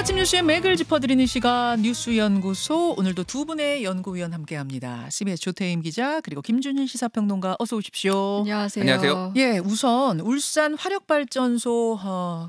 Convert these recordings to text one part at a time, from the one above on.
아침 뉴스의 맥을 짚어드리는 시간 뉴스연구소, 오늘도 두 분의 연구위원 함께합니다. CBS 조태임 기자 그리고 김준일 시사평론가, 어서 오십시오. 안녕하세요. 안녕하세요. 예, 우선 울산 화력발전소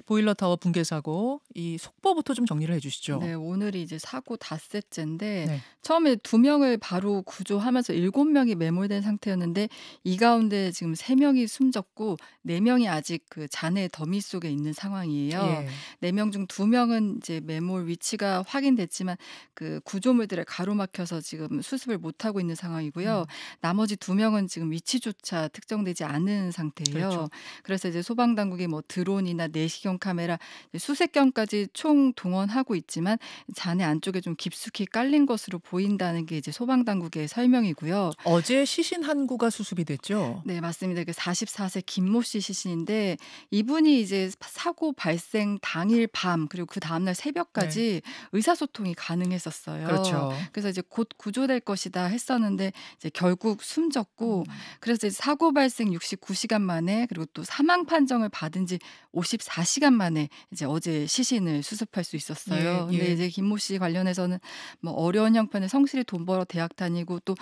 보일러 타워 붕괴 사고, 이 속보부터 좀 정리를 해주시죠. 네, 오늘이 이제 사고 닷새째인데 네. 처음에 2명을 바로 구조하면서 7명이 매몰된 상태였는데 이 가운데 지금 3명이 숨졌고 4명이 아직 그 잔해 더미 속에 있는 상황이에요. 예. 4명 중 2명은 이제 매몰 위치가 확인됐지만 그 구조물들에 가로막혀서 지금 수습을 못하고 있는 상황이고요. 나머지 2명은 지금 위치조차 특정되지 않은 상태예요. 그렇죠. 그래서 이제 소방당국이 뭐 드론이나 내시경 카메라 수색 경까지 총 동원하고 있지만 잔해 안쪽에 좀 깊숙이 깔린 것으로 보인다는 게 이제 소방당국의 설명이고요. 어제 시신 한 구가 수습이 됐죠. 네, 맞습니다. 그 44세 김모 씨 시신인데 이분이 이제 사고 발생 당일 밤 그리고 그 다음날 새벽까지 의사소통이 가능했었어요. 그렇죠. 그래서 이제 곧 구조될 것이다 했었는데 이제 결국 숨졌고 그래서 이제 사고 발생 69시간 만에 그리고 또 사망 판정을 받은 지 54시간 만에 이제 어제 시신을 수습할 수 있었어요. 예, 예. 근데 이제 김모 씨 관련해서는 뭐 어려운 형편에 성실히 돈 벌어 대학 다니고 또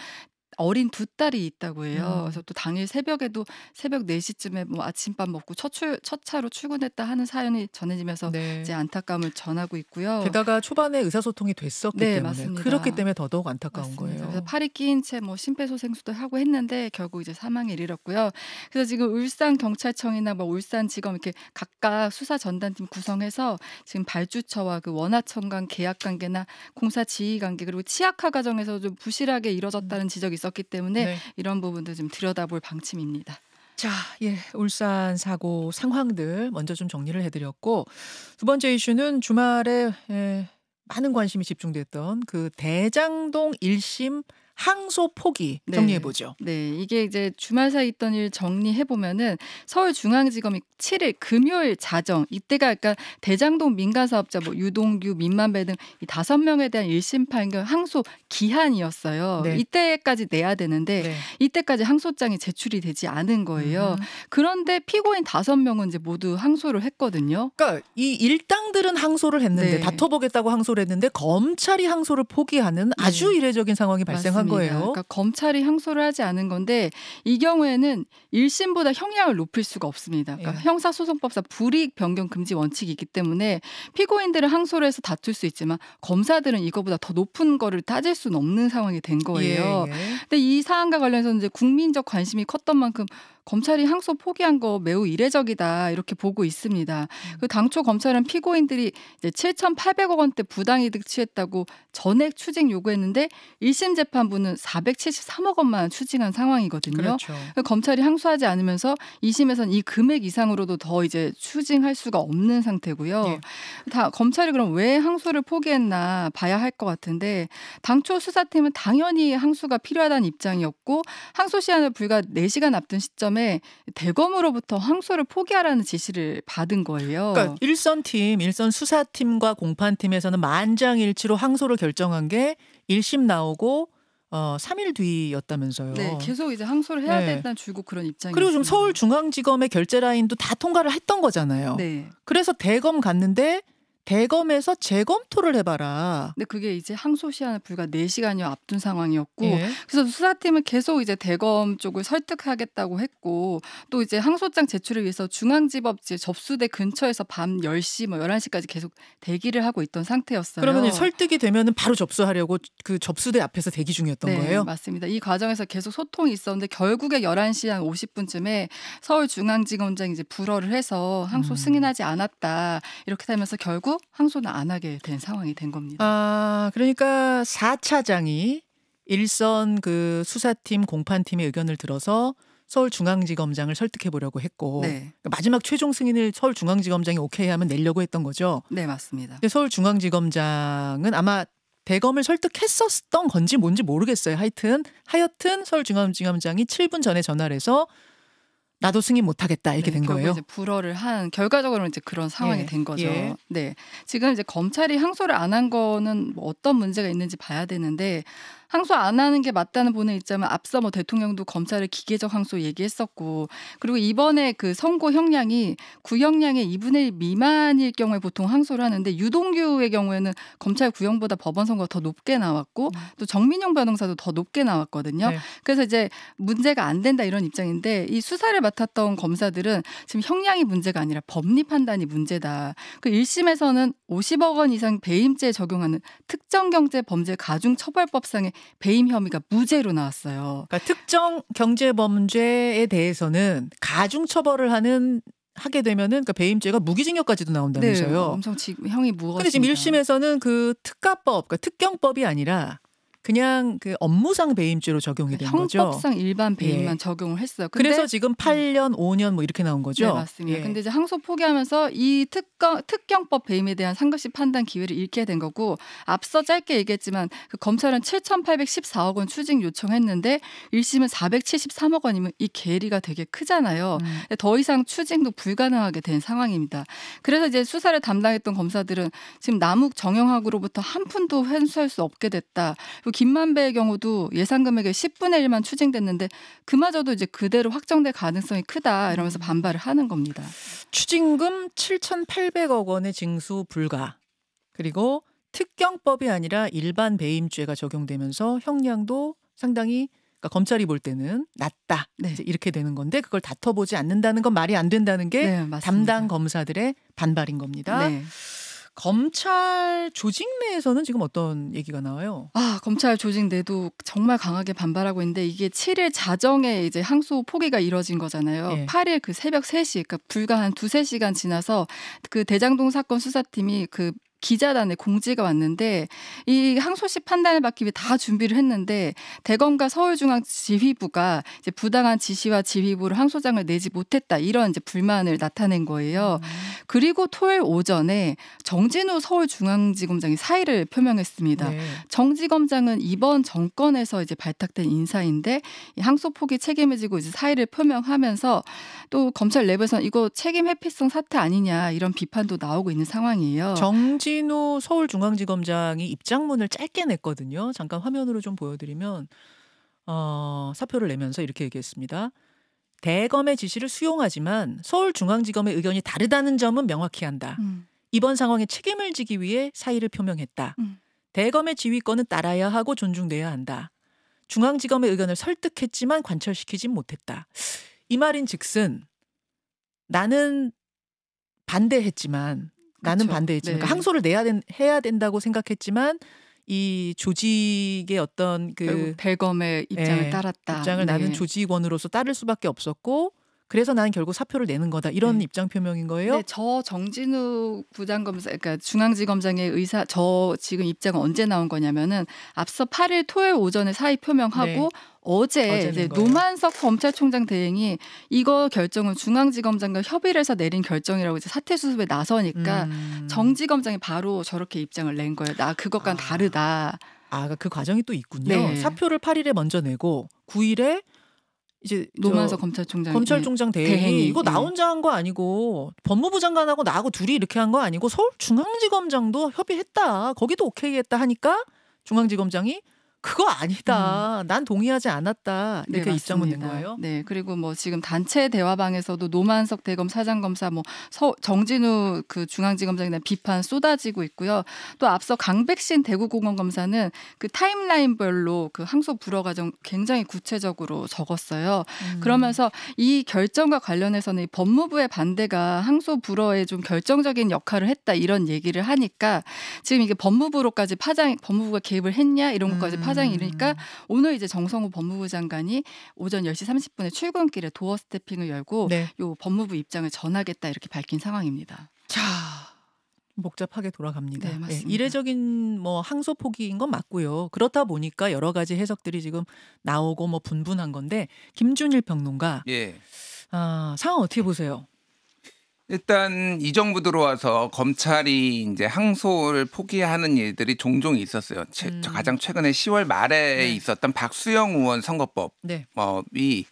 어린 2딸이 있다고 해요. 그래서 또 당일 새벽에도 새벽 4시쯤에 뭐 아침밥 먹고 첫 차로 출근했다 하는 사연이 전해지면서 네. 이제 안타까움을 전하고 있고요. 게다가 초반에 의사소통이 됐었기 네, 때문에 맞습니다. 그렇기 때문에 더더욱 안타까운 맞습니다. 거예요. 그래서 팔이 끼인 채 뭐 심폐소생술도 하고 했는데 결국 이제 사망에 이르렀고요. 그래서 지금 울산 경찰청이나 뭐 울산지검 이렇게 각각 수사 전담팀 구성해서 지금 발주처와 그 원하청 간 계약 관계나 공사 지휘 관계 그리고 치약화 과정에서 좀 부실하게 이뤄졌다는 지적이 있었기 때문에 네. 이런 부분도 좀 들여다볼 방침입니다. 자, 예, 울산 사고 상황들 먼저 좀 정리를 해드렸고, 두 번째 이슈는 주말에 많은 관심이 집중됐던 그 대장동 1심 항소 포기 정리해보죠. 네, 이게 이제 주말 사이 있던 일 정리해 보면은 서울중앙지검이 7일 금요일 자정 이때가 그러니까 대장동 민간 사업자 뭐 유동규, 민만배 등 이 5명에 대한 1심 판결 항소 기한이었어요. 네. 이때까지 내야 되는데 네. 이때까지 항소장이 제출이 되지 않은 거예요. 그런데 피고인 5명은 이제 모두 항소를 했거든요. 그러니까 이 일당들은 항소를 했는데 네. 다퉈보겠다고 항소를 했는데 검찰이 항소를 포기하는 아주 이례적인 상황이 발생한 맞습니다. 거예요. 그러니까 검찰이 항소를 하지 않은 건데 이 경우에는 1심보다 형량을 높일 수가 없습니다. 그러니까 예. 형사소송법상 불이익 변경 금지 원칙이 있기 때문에 피고인들은 항소를 해서 다툴 수 있지만 검사들은 이거보다 더 높은 거를 따질 수는 없는 상황이 된 거예요. 예. 근데 이 사안과 관련해서 이제 국민적 관심이 컸던 만큼 검찰이 항소 포기한 거 매우 이례적이다 이렇게 보고 있습니다. 그 당초 검찰은 피고인들이 이제 7,800억 원대 부당이득 취했다고 전액 추징 요구했는데 1심 재판부는 473억 원만 추징한 상황이거든요. 그렇죠. 검찰이 항소하지 않으면서 2심에서는 이 금액 이상으로도 더 이제 추징할 수가 없는 상태고요. 예. 다 검찰이 그럼 왜 항소를 포기했나 봐야 할 것 같은데 당초 수사팀은 당연히 항소가 필요하다는 입장이었고 항소 시한을 불과 4시간 앞둔 시점에 대검으로부터 항소를 포기하라는 지시를 받은 거예요. 그러니까 일선 수사팀과 공판팀에서는 만장일치로 항소를 결정한 게 1심 나오고 3일 뒤였다면서요. 네, 계속 이제 항소를 해야 네. 된다는 줄곧 그런 입장이었습니다. 그리고 지금 서울중앙지검의 결재 라인도 다 통과를 했던 거잖아요. 네. 그래서 대검 갔는데 대검에서 재검토를 해봐라. 근데 그게 이제 항소 시한을 불과 4시간여 앞둔 상황이었고 예. 그래서 수사팀은 계속 이제 대검 쪽을 설득하겠다고 했고 또 이제 항소장 제출을 위해서 중앙지법 이제 접수대 근처에서 밤 10시 뭐 11시까지 계속 대기를 하고 있던 상태였어요. 그러면 설득이 되면은 바로 접수하려고 그 접수대 앞에서 대기 중이었던 네, 거예요? 맞습니다. 이 과정에서 계속 소통이 있었는데 결국에 11시 한 50분쯤에 서울중앙지검장이 이제 불허를 해서 항소 승인하지 않았다. 이렇게 되면서 결국 항소는 안 하게 된 상황이 된 겁니다. 그러니까 4차장이 일선 그 수사팀 공판팀의 의견을 들어서 서울중앙지검장을 설득해 보려고 했고 네. 마지막 최종 승인을 서울중앙지검장이 오케이 하면 내려고 했던 거죠. 네, 맞습니다. 근데 서울중앙지검장은 아마 대검을 설득했었던 건지 뭔지 모르겠어요. 하여튼 서울중앙지검장이 7분 전에 전화를 해서 나도 승인 못하겠다 이렇게 된 결국 거예요. 이제 불허를 한 결과적으로는 이제 그런 상황이 예, 된 거죠. 예. 네, 지금 이제 검찰이 항소를 안 한 거는 뭐 어떤 문제가 있는지 봐야 되는데 항소 안 하는 게 맞다는 보는 입장은 앞서 뭐 대통령도 검찰의 기계적 항소 얘기했었고 그리고 이번에 그 선고 형량이 구형량의 2분의 1 미만일 경우에 보통 항소를 하는데 유동규의 경우에는 검찰 구형보다 법원 선고가 더 높게 나왔고 또 정민용 변호사도 더 높게 나왔거든요. 네. 그래서 이제 문제가 안 된다 이런 입장인데 이 수사를 맡았던 검사들은 지금 형량이 문제가 아니라 법리 판단이 문제다. 그 1심에서는 50억 원 이상 배임죄 적용하는 특정경제범죄 가중처벌법상의 배임 혐의가 무죄로 나왔어요. 그러니까 특정 경제범죄에 대해서는 가중처벌을 하게 되면은 그러니까 배임죄가 무기징역까지도 나온다면서요. 네, 엄청 지금 형이 무겁습니다. 근데 지금 1심에서는 그 특가법, 그러니까 특경법이 아니라 그냥 그 업무상 배임죄로 적용이 된 거죠. 형법상 일반 배임만 예. 적용을 했어요. 근데 그래서 지금 8년, 5년 뭐 이렇게 나온 거죠. 네, 맞습니다. 예. 근데 이제 항소 포기하면서 이 특경법 배임에 대한 상급심 판단 기회를 잃게 된 거고 앞서 짧게 얘기했지만 그 검찰은 7,814억 원 추징 요청했는데 1심은 473억 원이면 이 괴리가 되게 크잖아요. 더 이상 추징도 불가능하게 된 상황입니다. 그래서 이제 수사를 담당했던 검사들은 지금 남욱 정영학으로부터 한 푼도 회수할 수 없게 됐다. 그리고 김만배의 경우도 예상 금액의 10분의 1만 추징됐는데 그마저도 이제 그대로 확정될 가능성이 크다 이러면서 반발을 하는 겁니다. 추징금 7,800억 원의 징수 불가. 그리고 특경법이 아니라 일반 배임죄가 적용되면서 형량도 상당히 그러니까 검찰이 볼 때는 낮다. 네. 이제 이렇게 되는 건데 그걸 다퉈보지 않는다는 건 말이 안 된다는 게 네, 맞습니다. 담당 검사들의 반발인 겁니다. 네. 검찰 조직 내에서는 지금 어떤 얘기가 나와요? 검찰 조직 내도 정말 강하게 반발하고 있는데 이게 7일 자정에 이제 항소 포기가 이뤄진 거잖아요. 예. 8일 그 새벽 3시, 그러니까 불과 한 2-3시간 지나서 그 대장동 사건 수사팀이 그 기자단에 공지가 왔는데 이 항소심 판단을 받기 위해 다 준비를 했는데 대검과 서울중앙지휘부가 이제 부당한 지시와 지휘부로 항소장을 내지 못했다 이런 이제 불만을 나타낸 거예요. 그리고 토요일 오전에 정진우 서울중앙지검장이 사의를 표명했습니다. 네. 정지검장은 이번 정권에서 이제 발탁된 인사인데 이 항소 포기 책임을 지고 이제 사의를 표명하면서 또 검찰 내부에서는 이거 책임 회피성 사태 아니냐 이런 비판도 나오고 있는 상황이에요. 정진우 서울중앙지검장이 입장문을 짧게 냈거든요. 잠깐 화면으로 좀 보여드리면 사표를 내면서 이렇게 얘기했습니다. 대검의 지시를 수용하지만 서울중앙지검의 의견이 다르다는 점은 명확히 한다. 이번 상황에 책임을 지기 위해 사의를 표명했다. 대검의 지휘권은 따라야 하고 존중돼야 한다. 중앙지검의 의견을 설득했지만 관철시키진 못했다. 이 말인 즉슨 나는 반대했지만 그렇죠. 그러니까 항소를 해야 된다고 생각했지만 이 조직의 어떤 결국 대검의 입장을 따랐다. 입장을 나는 조직원으로서 따를 수밖에 없었고 그래서 나는 결국 사표를 내는 거다. 이런 입장 표명인 거예요? 네, 저 정진우 부장검사, 그러니까 중앙지검장의 저 지금 입장은 언제 나온 거냐면은 앞서 8일 토요일 오전에 사의 표명하고 어제 이제 노만석 검찰총장 대행이 이거 결정은 중앙지검장과 협의를 해서 내린 결정이라고 이제 사퇴 수습에 나서니까 정지검장이 바로 저렇게 입장을 낸 거예요. 나 그것과는 다르다. 그 과정이 또 있군요. 네. 사표를 8일에 먼저 내고 9일에 이제 노만석 검찰총장 대행이 이거 나 혼자 한 거 아니고 법무부 장관하고 나하고 둘이 이렇게 한 거 아니고 서울중앙지검장도 협의했다. 거기도 오케이 했다 하니까 중앙지검장이 그거 아니다. 난 동의하지 않았다. 이렇게 입장문 낸 거예요. 네, 그리고 뭐 지금 단체 대화방에서도 노만석 대검 사장검사, 뭐 정진우 그 중앙지검장에 대한 비판 쏟아지고 있고요. 또 앞서 강백신 대구공원검사는 그 타임라인별로 그 항소 불허 과정 굉장히 구체적으로 적었어요. 그러면서 이 결정과 관련해서는 이 법무부의 반대가 항소 불허에 좀 결정적인 역할을 했다 이런 얘기를 하니까 지금 이게 법무부로까지 법무부가 개입을 했냐 이런 것까지 파장이 일으니까 오늘 이제 정성호 법무부 장관이 오전 10시 30분에 출근길에 도어 스태핑을 열고 요 법무부 입장을 전하겠다 이렇게 밝힌 상황입니다. 자, 복잡하게 돌아갑니다. 네, 맞습니다. 이례적인 뭐 항소 포기인 건 맞고요. 그렇다 보니까 여러 가지 해석들이 지금 나오고 뭐 분분한 건데 김준일 평론가, 상황 어떻게 보세요? 일단 이 정부 들어와서 검찰이 이제 항소를 포기하는 일들이 종종 있었어요. 가장 최근에 10월 말에 있었던 박수영 의원 선거법. 이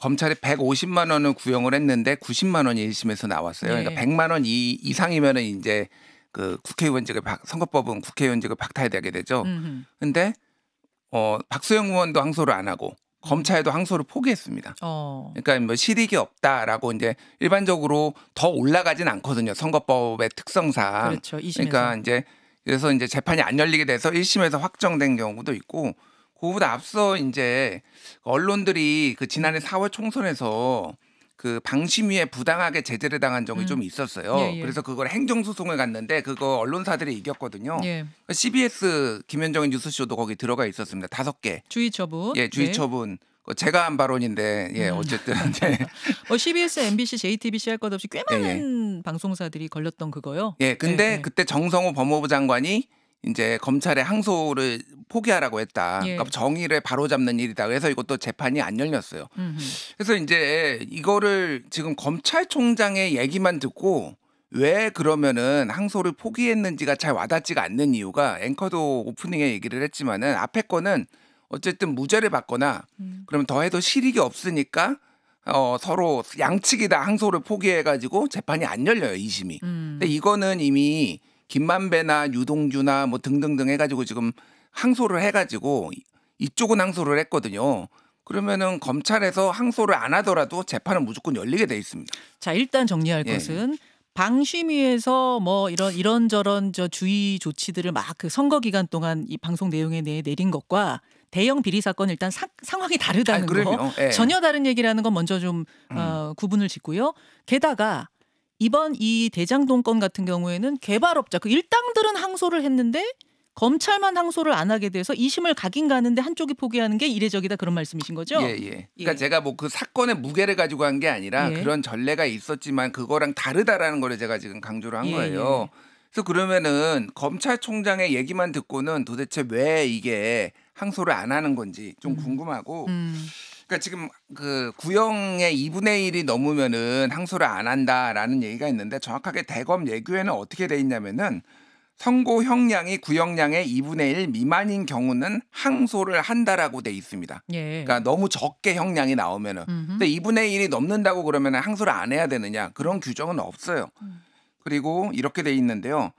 검찰이 150만 원을 구형을 했는데 90만 원이 1심에서 나왔어요. 그러니까 100만 원 이상이면은 이제 그 국회의원직을 선거법은 국회의원직을 박탈되게 되죠. 근데 박수영 의원도 항소를 안 하고 검찰도 항소를 포기했습니다. 그러니까 뭐 실익이 없다라고 이제 일반적으로 더 올라가진 않거든요. 선거법의 특성상. 그렇죠. 2심에서. 그러니까 이제 그래서 이제 재판이 안 열리게 돼서 1심에서 확정된 경우도 있고, 그보다 앞서 이제 언론들이 그 지난해 4월 총선에서 그 방심위에 부당하게 제재를 당한 적이 좀 있었어요. 예, 예. 그래서 그걸 행정소송을 갔는데 그거 언론사들이 이겼거든요. 예. CBS 김현정의 뉴스쇼도 거기 들어가 있었습니다. 5개. 주의 처분. 예, 주의 처분. 제가 한 발언인데, 예, 어쨌든. 네. CBS, MBC, JTBC 할 것 없이 꽤 많은 방송사들이 걸렸던 그거요. 예, 근데 그때 정성호 법무부 장관이 이제 검찰에 항소를 포기하라고 했다. 그러니까 정의를 바로잡는 일이다. 그래서 이것도 재판이 안 열렸어요. 그래서 이제 이거를 지금 검찰총장의 얘기만 듣고 왜 그러면은 항소를 포기했는지가 잘 와닿지가 않는 이유가, 앵커도 오프닝에 얘기를 했지만은 앞에 거는 어쨌든 무죄를 받거나 그러면 더해도 실익이 없으니까 서로 양측이 다 항소를 포기해가지고 재판이 안 열려요, 2심이. 근데 이거는 이미 김만배나 유동규나 뭐 등등등 해가지고 지금 항소를 해가지고 이쪽은 항소를 했거든요. 그러면은 검찰에서 항소를 안 하더라도 재판은 무조건 열리게 돼 있습니다. 자, 일단 정리할 것은 방심위에서 뭐 이런저런 주의 조치들을 막 그 선거 기간 동안 이 방송 내용에 내린 것과 대형 비리 사건 일단 상황이 다르다는 거, 전혀 다른 얘기라는 건 먼저 좀 구분을 짓고요. 게다가 이번 이 대장동 건 같은 경우에는 개발업자 그 일당들은 항소를 했는데 검찰만 항소를 안 하게 돼서 2심을 가긴 가는데 한쪽이 포기하는 게 이례적이다, 그런 말씀이신 거죠? 예. 그러니까 제가 뭐 그 사건의 무게를 가지고 한 게 아니라 그런 전례가 있었지만 그거랑 다르다라는 거를 제가 지금 강조를 한 거예요. 그래서 그러면은 검찰총장의 얘기만 듣고는 도대체 왜 이게 항소를 안 하는 건지 좀 궁금하고, 그러니까 지금 그 구형의 2분의 1이 넘으면은 항소를 안 한다라는 얘기가 있는데, 정확하게 대검 예규에는 어떻게 돼 있냐면은 선고 형량이 구형량의 2분의 1 미만인 경우는 항소를 한다라고 돼 있습니다. 그러니까 너무 적게 형량이 나오면은. 근데 2분의 1이 넘는다고 그러면 항소를 안 해야 되느냐, 그런 규정은 없어요. 그리고 이렇게 돼 있는데요.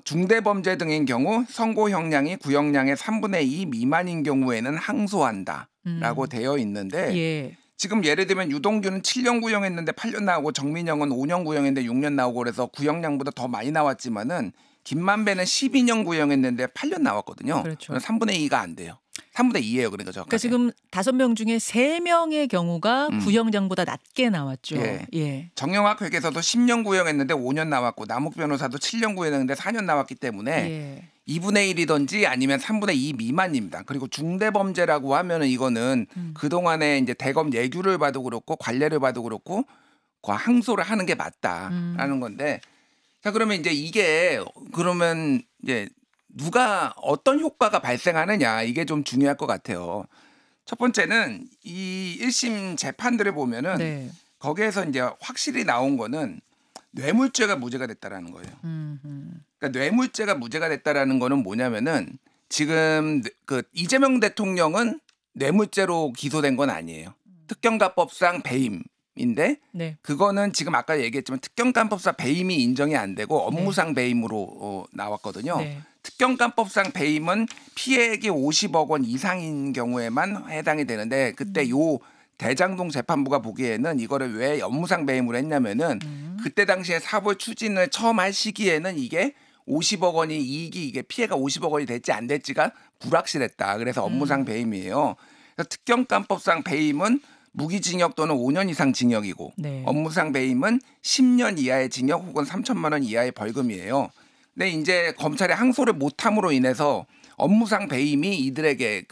중대범죄 등인 경우 선고 형량이 구형량의 3분의 2 미만인 경우에는 항소한다라고 되어 있는데, 지금 예를 들면 유동규는 7년 구형했는데 8년 나오고, 정민영은 5년 구형했는데 6년 나오고, 그래서 구형량보다 더 많이 나왔지만은 김만배는 12년 구형했는데 8년 나왔거든요. 그렇죠. 3분의 2가 안 돼요. 3분의 2예요. 그러니까 그러니까 지금 5명 중에 3명의 경우가 구형량보다 낮게 나왔죠. 정영학 회계사도 10년 구형했는데 5년 나왔고, 남욱 변호사도 7년 구형했는데 4년 나왔기 때문에 2분의 1이든지 아니면 3분의 2 미만입니다. 그리고 중대범죄라고 하면은 이거는 그동안에 이제 대검 예규를 봐도 그렇고 관례를 봐도 그렇고 항소를 하는 게 맞다라는 건데, 자, 그러면 이제 이게 그러면 이제 누가 어떤 효과가 발생하느냐, 이게 좀 중요할 것 같아요. 첫 번째는 이 1심 재판들을 보면은 거기에서 이제 확실히 나온 거는 뇌물죄가 무죄가 됐다라는 거예요. 그러니까 뇌물죄가 무죄가 됐다라는 거는 뭐냐면은 지금 그 이재명 대통령은 뇌물죄로 기소된 건 아니에요. 특경가법상 배임인데 그거는 지금 아까 얘기했지만 특경간법상 배임이 인정이 안 되고 업무상 배임으로 나왔거든요. 특경간법상 배임은 피해액이 50억 원 이상인 경우에만 해당이 되는데, 그때 요 대장동 재판부가 보기에는 이거를 왜 업무상 배임으로 했냐면은 그때 당시에 사법 추진을 처음 할 시기에는 이게 50억 원이 이익이 이게 피해가 50억 원이 될지 안 될지가 불확실했다. 그래서 업무상 배임이에요. 그래서 특경간법상 배임은 무기징역 또는 5년 이상 징역이고, 업무상 배임은 10년 이하의 징역 혹은 3천만 원 이하의 벌금이에요. 근데 이제 검찰이 항소를 못함으로 인해서 업무상 배임이 이들에게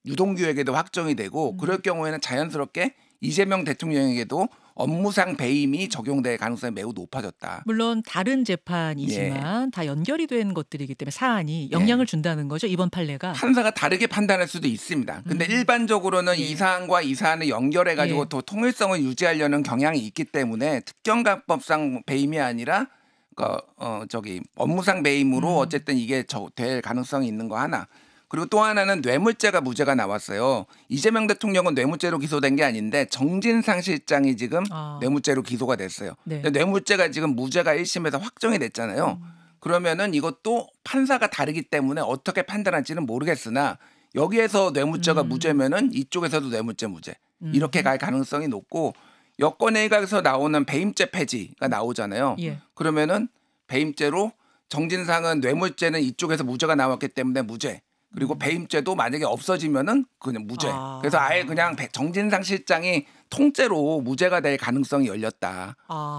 유동규에게도 확정이 되고, 그럴 경우에는 자연스럽게 이재명 대통령에게도 업무상 배임이 적용될 가능성이 매우 높아졌다. 물론 다른 재판이지만 다 연결이 된 것들이기 때문에 사안이 영향을 준다는 거죠, 이번 판례가. 판사가 다르게 판단할 수도 있습니다. 근데 일반적으로는 이 사안과 이 사안을 연결해가지고 더 통일성을 유지하려는 경향이 있기 때문에 특경가법상 배임이 아니라 업무상 배임으로 어쨌든 이게 될 가능성이 있는 거 하나. 그리고 또 하나는 뇌물죄가 무죄가 나왔어요. 이재명 대통령은 뇌물죄로 기소된 게 아닌데 정진상 실장이 지금 뇌물죄로 기소가 됐어요. 뇌물죄가 지금 무죄가 1심에서 확정이 됐잖아요. 그러면은 이것도 판사가 다르기 때문에 어떻게 판단할지는 모르겠으나 여기에서 뇌물죄가 무죄면은 이쪽에서도 뇌물죄 무죄 이렇게 갈 가능성이 높고 여권에 의해서 나오는 배임죄 폐지가 나오잖아요. 예. 그러면은 배임죄로 정진상은 뇌물죄는 이쪽에서 무죄가 나왔기 때문에 무죄. 그리고 배임죄도 만약에 없어지면은 그냥 무죄. 그래서 아예 그냥 정진상 실장이 통째로 무죄가 될 가능성이 열렸다.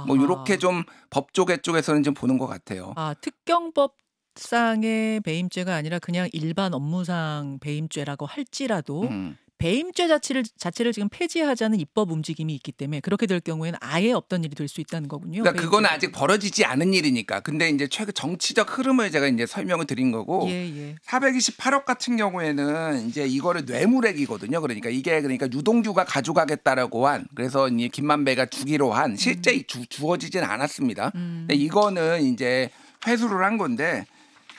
뭐 이렇게 좀 법조계 쪽에서는 좀 보는 것 같아요. 특경법상의 배임죄가 아니라 그냥 일반 업무상 배임죄라고 할지라도 배임죄 자체를 지금 폐지하자는 입법 움직임이 있기 때문에 그렇게 될 경우에는 아예 없던 일이 될 수 있다는 거군요. 그러니까 그거는 아직 벌어지지 않은 일이니까. 근데 이제 최근 정치적 흐름을 제가 이제 설명을 드린 거고 428억 같은 경우에는 이제 이거를 뇌물액이거든요. 그러니까 이게 유동규가 가져가겠다라고 한 그래서 이제 김만배가 주기로 한 실제 주어지진 않았습니다. 근데 이거는 이제 회수를 한 건데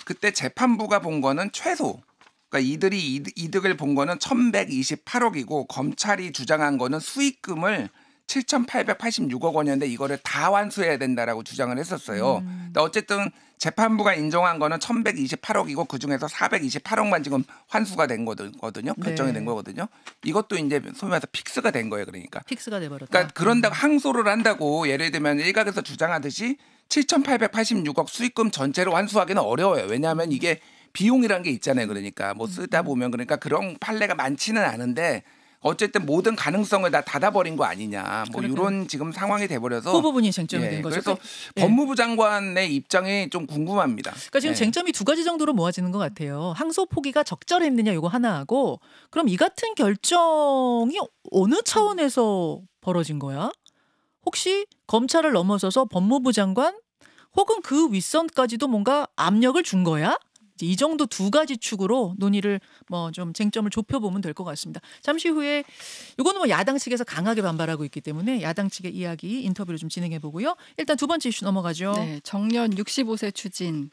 그때 재판부가 본 거는 최소 그러니까 이들이 이득을 본 거는 1,128억이고 검찰이 주장한 거는 수익금을 7,886억 원이었는데 이거를 다 환수해야 된다라고 주장을 했었어요. 근데 어쨌든 재판부가 인정한 거는 1,128억이고 그중에서 428억만 지금 환수가 된 거거든요. 결정이 된 거거든요. 이것도 이제 소위 말해서 픽스가 된 거예요. 그러니까. 픽스가 돼 버렸다. 그러니까 그런다고 항소를 한다고 예를 들면 일각에서 주장하듯이 7,886억 수익금 전체를 환수하기는 어려워요. 왜냐하면 이게 비용이라는 게 있잖아요. 그러니까 뭐 쓰다 보면 그러니까 그런 판례가 많지는 않은데 어쨌든 모든 가능성을 다 닫아버린 거 아니냐. 뭐 이런 지금 상황이 돼버려서 그 부분이 쟁점이 된 거죠. 그래서 법무부 장관의 입장이 좀 궁금합니다. 그러니까 지금 쟁점이 두 가지 정도로 모아지는 것 같아요. 항소 포기가 적절했느냐 이거 하나하고 그럼 이 같은 결정이 어느 차원에서 벌어진 거야? 혹시 검찰을 넘어서서 법무부 장관 혹은 그 윗선까지도 뭔가 압력을 준 거야? 이 정도 두 가지 축으로 논의를 뭐 좀 쟁점을 좁혀보면 될 것 같습니다. 잠시 후에 이거는 뭐 야당 측에서 강하게 반발하고 있기 때문에 야당 측의 이야기 인터뷰를 좀 진행해 보고요. 일단 두 번째 이슈 넘어가죠. 네, 정년 65세 추진.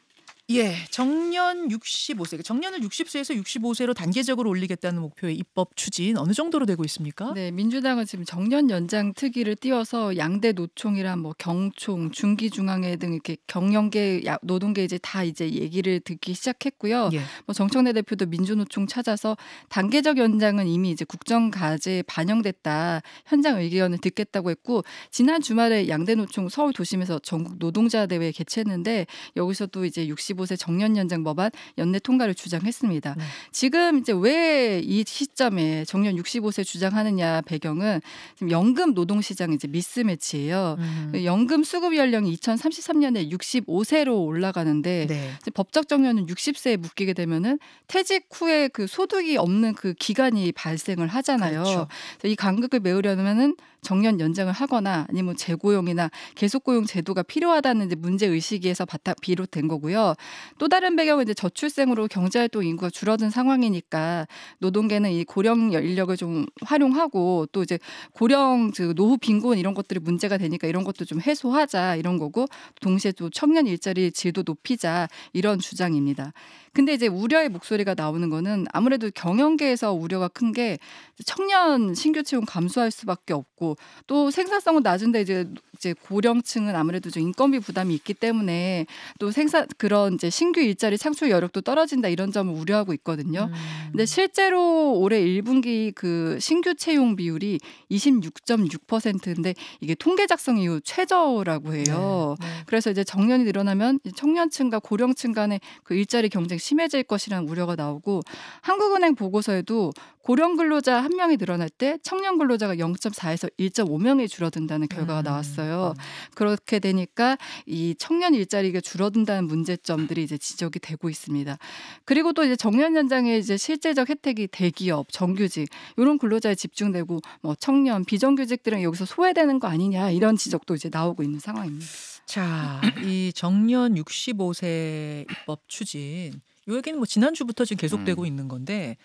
정년 65세. 정년을 60세에서 65세로 단계적으로 올리겠다는 목표의 입법 추진 어느 정도로 되고 있습니까? 네, 민주당은 지금 정년 연장 특위를 띄워서 양대 노총이랑 뭐 경총, 중기중앙회 등 이렇게 경영계, 노동계 이제 다 이제 얘기를 듣기 시작했고요. 뭐 정청래 대표도 민주노총 찾아서 단계적 연장은 이미 이제 국정과제에 반영됐다. 현장 의견을 듣겠다고 했고 지난 주말에 양대 노총 서울 도심에서 전국 노동자 대회 개최했는데 여기서도 이제 65세 정년 연장 법안 연내 통과를 주장했습니다. 지금 이제 왜 이 시점에 정년 65세 주장하느냐 배경은 지금 연금 노동 시장 이제 미스매치예요. 연금 수급 연령이 2033년에 65세로 올라가는데 이제 법적 정년은 60세에 묶이게 되면은 퇴직 후에 그 소득이 없는 그 기간이 발생을 하잖아요. 그래서 이 간극을 메우려면은 정년 연장을 하거나 아니면 재고용이나 계속고용 제도가 필요하다는 이제 문제 의식에서 비롯된 거고요. 또 다른 배경은 이제 저출생으로 경제활동 인구가 줄어든 상황이니까 노동계는 이 고령 인력을 좀 활용하고 또 이제 고령 노후 빈곤 이런 것들이 문제가 되니까 이런 것도 좀 해소하자 이런 거고 동시에 또 청년 일자리 질도 높이자 이런 주장입니다. 근데 이제 우려의 목소리가 나오는 거는 아무래도 경영계에서 우려가 큰 게 청년 신규 채용 감소할 수밖에 없고 또 생산성은 낮은데 이제 고령층은 아무래도 좀 인건비 부담이 있기 때문에 또 그런 이제 신규 일자리 창출 여력도 떨어진다 이런 점을 우려하고 있거든요. 근데 실제로 올해 1분기 그 신규 채용 비율이 26.6%인데 이게 통계 작성 이후 최저라고 해요. 그래서 이제 정년이 늘어나면 청년층과 고령층 간의 그 일자리 경쟁이 심해질 것이라는 우려가 나오고 한국은행 보고서에도 고령 근로자 1명이 늘어날 때 청년 근로자가 0.4에서 1.5명이 줄어든다는 결과가 나왔어요. 그렇게 되니까 이 청년 일자리가 줄어든다는 문제점들이 이제 지적이 되고 있습니다. 그리고 또 이제 정년 연장의 이제 실제적 혜택이 대기업, 정규직 이런 근로자에 집중되고 뭐 청년, 비정규직들은 여기서 소외되는 거 아니냐 이런 지적도 이제 나오고 있는 상황입니다. 자, 이 정년 65세 입법 추진 이 얘기는 뭐 지난주부터 지금 계속되고 있는 건데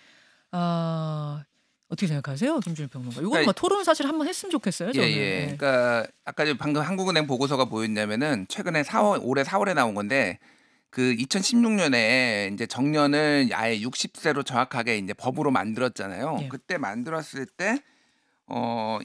어떻게 생각하세요, 김준일 평론가? 이거는 뭐 토론 사실 한번 했으면 좋겠어요. 저는. 그러니까 아까 방금 한국은행 보고서가 보였냐면은 최근에 올해 4월에 나온 건데 그 2016년에 이제 정년을 아예 60세로 정확하게 이제 법으로 만들었잖아요. 그때 만들었을 때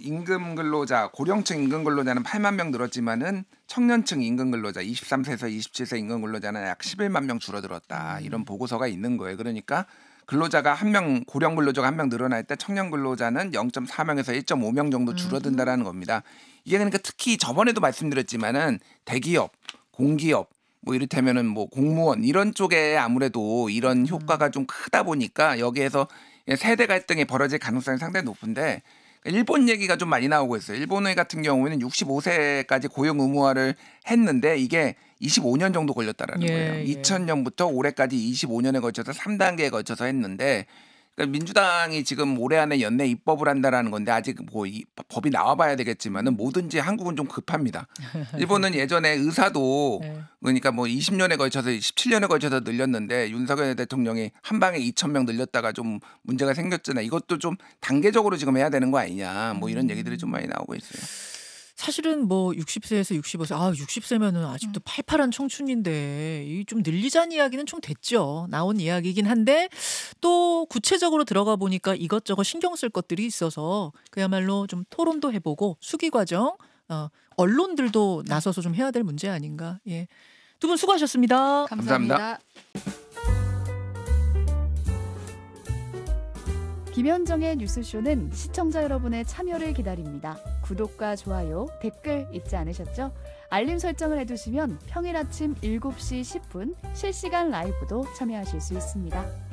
임금 근로자, 고령층 임금 근로자는 8만 명 늘었지만은 청년층 임금 근로자 23세에서 27세 임금 근로자는 약 11만 명 줄어들었다. 이런 보고서가 있는 거예요. 그러니까 근로자가 한 명, 고령 근로자가 한 명 늘어날 때 청년 근로자는 0.4명에서 1.5명 정도 줄어든다라는 겁니다. 이게 그러니까 특히 저번에도 말씀드렸지만은 대기업, 공기업 뭐 이를테면은 뭐 공무원 이런 쪽에 아무래도 이런 효과가 좀 크다 보니까 여기에서 세대 갈등이 벌어질 가능성이 상당히 높은데 일본 얘기가 좀 많이 나오고 있어요. 일본 같은 경우에는 65세까지 고용 의무화를 했는데 이게 25년 정도 걸렸다라는 거예요. 2000년부터 올해까지 25년에 걸쳐서 3단계에 걸쳐서 했는데 그러니까 민주당이 지금 올해 안에 연내 입법을 한다라는 건데 아직 뭐 법이 나와봐야 되겠지만은 뭐든지 한국은 좀 급합니다. 일본은 예전에 의사도 그러니까 뭐 20년에 걸쳐서 17년에 걸쳐서 늘렸는데 윤석열 대통령이 한 방에 2,000명 늘렸다가 좀 문제가 생겼잖아요. 이것도 좀 단계적으로 지금 해야 되는 거 아니냐. 뭐 이런 얘기들이 좀 많이 나오고 있어요. 사실은 뭐 60세에서 65세, 60세면은 아직도 팔팔한 청춘인데 이 좀 늘리자는 이야기는 좀 됐죠. 나온 이야기이긴 한데 또 구체적으로 들어가 보니까 이것저것 신경 쓸 것들이 있어서 그야말로 좀 토론도 해보고 수기 과정, 언론들도 나서서 좀 해야 될 문제 아닌가. 예. 두 분 수고하셨습니다. 감사합니다. 김현정의 뉴스쇼는 시청자 여러분의 참여를 기다립니다. 구독과 좋아요, 댓글 잊지 않으셨죠? 알림 설정을 해두시면 평일 아침 7시 10분 실시간 라이브도 참여하실 수 있습니다.